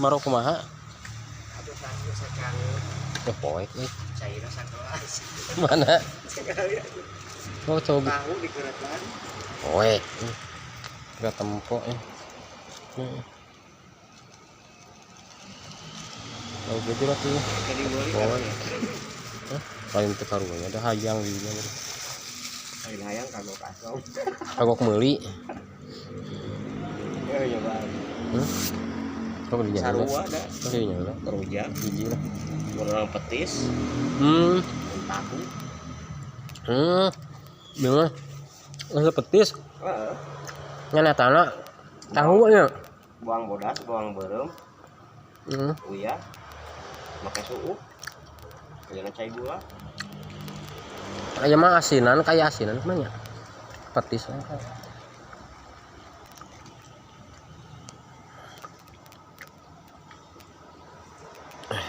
Maro kumaha? Aduh satu sekali. Ya poek nih. Cairnya sakelas. Mana? Sekali. Oh coba. Tahu digerakkan. Poek. Enggak tempo ya. Oh gitu lah tuh. Jadi boleh Poek. kan. Lain teu karunya ada hayang di dinya. Lain hayang kagok kasong. Kagok meuli. Ya bang. Kok di jalan? Sarua ada. Oh iya lah. Keruja. Gigi lah. Orang petis. Tahu. Gimana? Nasi petis. Heeh. Nyana tahu nya. Buang bodas, buang berem. Uya. Pakai suuk. Jangan cai gula. Aya mah asinan kayak asinan mah nya. Petis.